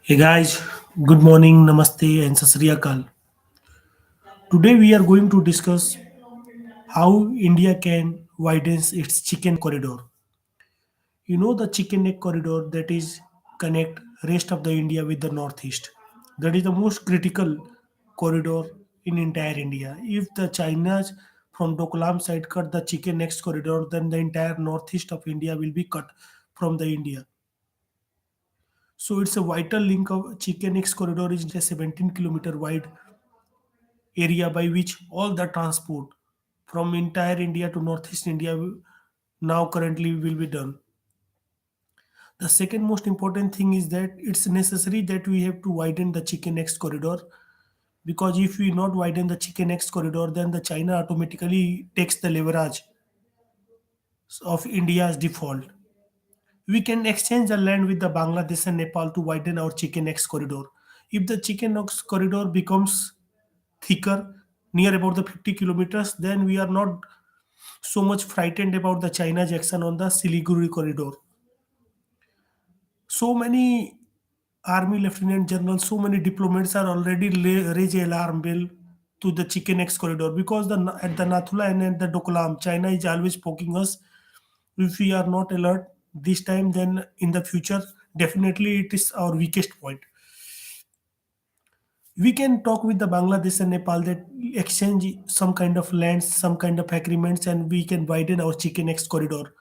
Hey guys, good morning, namaste, and sasriyakal. Today we are going to discuss how India can widen its chicken corridor. You know the chicken neck corridor that is connect rest of the India with the northeast. That is the most critical corridor in entire India. If the China's from Doklam side cut the chicken neck corridor, then the entire northeast of India will be cut from the India. So it's a vital link of chicken neck corridor is a 17-kilometer wide area by which all the transport from entire India to Northeast India now currently will be done. The second most important thing is that it's necessary that we have to widen the chicken X corridor, because if we not widen the chicken X corridor, then the China automatically takes the leverage of India's default. We can exchange the land with the Bangladesh and Nepal to widen our chicken X corridor. If the chicken X corridor becomes thicker, near about the 50 kilometers, then we are not so much frightened about the China's action on the Siliguri corridor. So many army lieutenant generals, so many diplomats are already raise alarm bell to the chicken X corridor, because at the Nathula and at the Doklam, China is always poking us. If we are not alert this time, then in the future, definitely it is our weakest point. We can talk with the Bangladesh and Nepal that exchange some kind of lands, some kind of agreements, and we can widen our chicken X corridor.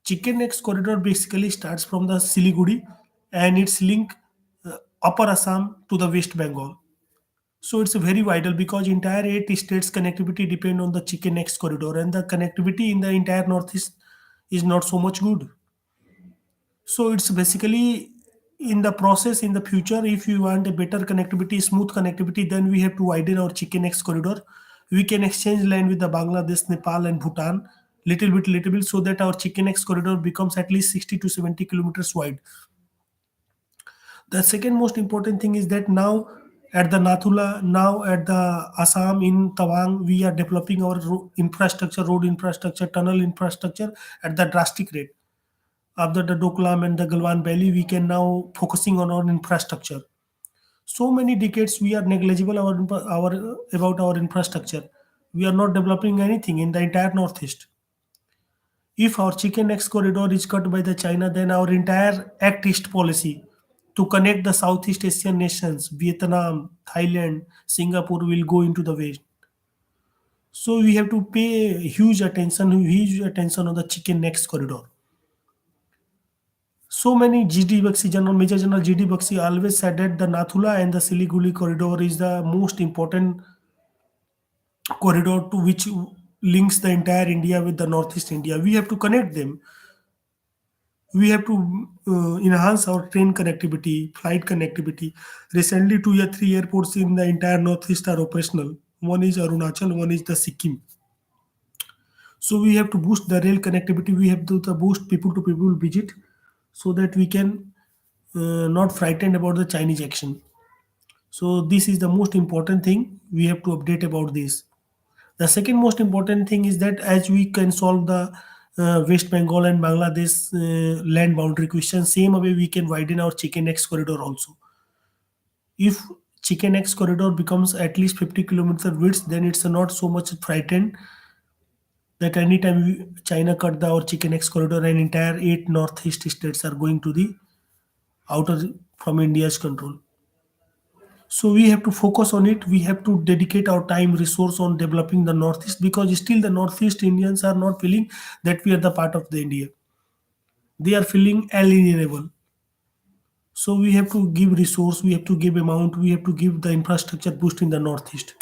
Chicken X corridor basically starts from the Siliguri and it's link Upper Assam to the West Bengal. So it's very vital because entire eight states connectivity depend on the Chicken X corridor, and the connectivity in the entire northeast is not so much good. So it's basically in the process in the future, if you want a better connectivity, smooth connectivity, then we have to widen our Chicken X corridor. We can exchange land with the Bangladesh, Nepal, and Bhutan little bit, so that our Chicken X corridor becomes at least 60 to 70 kilometers wide. The second most important thing is that now at the Nathula, now at the Assam in Tawang, we are developing our infrastructure, road infrastructure, tunnel infrastructure at the drastic rate. After the Doklam and the Galwan Valley, we can now focusing on our infrastructure. So many decades we are negligible our about our infrastructure. We are not developing anything in the entire northeast. If our chicken X corridor is cut by the China, then our entire Act East policy to connect the Southeast Asian nations, Vietnam, Thailand, Singapore will go into the waste. So we have to pay huge attention on the chicken X corridor. So many GD Baxi General, Major General GD Baxi always said that the Nathula and the Siliguri corridor is the most important corridor to which links the entire India with the Northeast India. We have to connect them. We have to enhance our train connectivity, flight connectivity. Recently, two or three airports in the entire Northeast are operational. One is Arunachal, one is the Sikkim. So we have to boost the rail connectivity. We have to boost people to people visit, so that we can not frightened about the Chinese action. So this is the most important thing we have to update about this. The second most important thing is that as we can solve the West Bengal and Bangladesh land boundary question, same way we can widen our Chicken X corridor also. If Chicken X corridor becomes at least 50 kilometer width, then it's not so much frightened that anytime China cut our Chicken X corridor and entire eight northeast states are going to the outer from India's control. So we have to focus on it. We have to dedicate our time resource on developing the northeast, because still the northeast Indians are not feeling that we are the part of the India. They are feeling alienable. So we have to give resource, we have to give amount, we have to give the infrastructure boost in the northeast.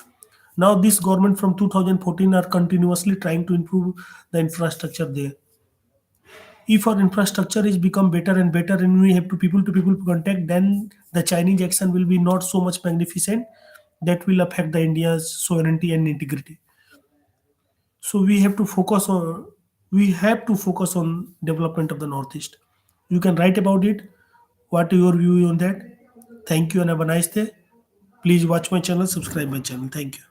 Now this government from 2014 are continuously trying to improve the infrastructure there. If our infrastructure is become better and better, and we have to people contact, then the Chinese action will be not so much magnificent that will affect the India's sovereignty and integrity. So we have to focus on development of the northeast. You can write about it. What your view on that? Thank you and have a nice day. Please watch my channel, subscribe my channel. Thank you.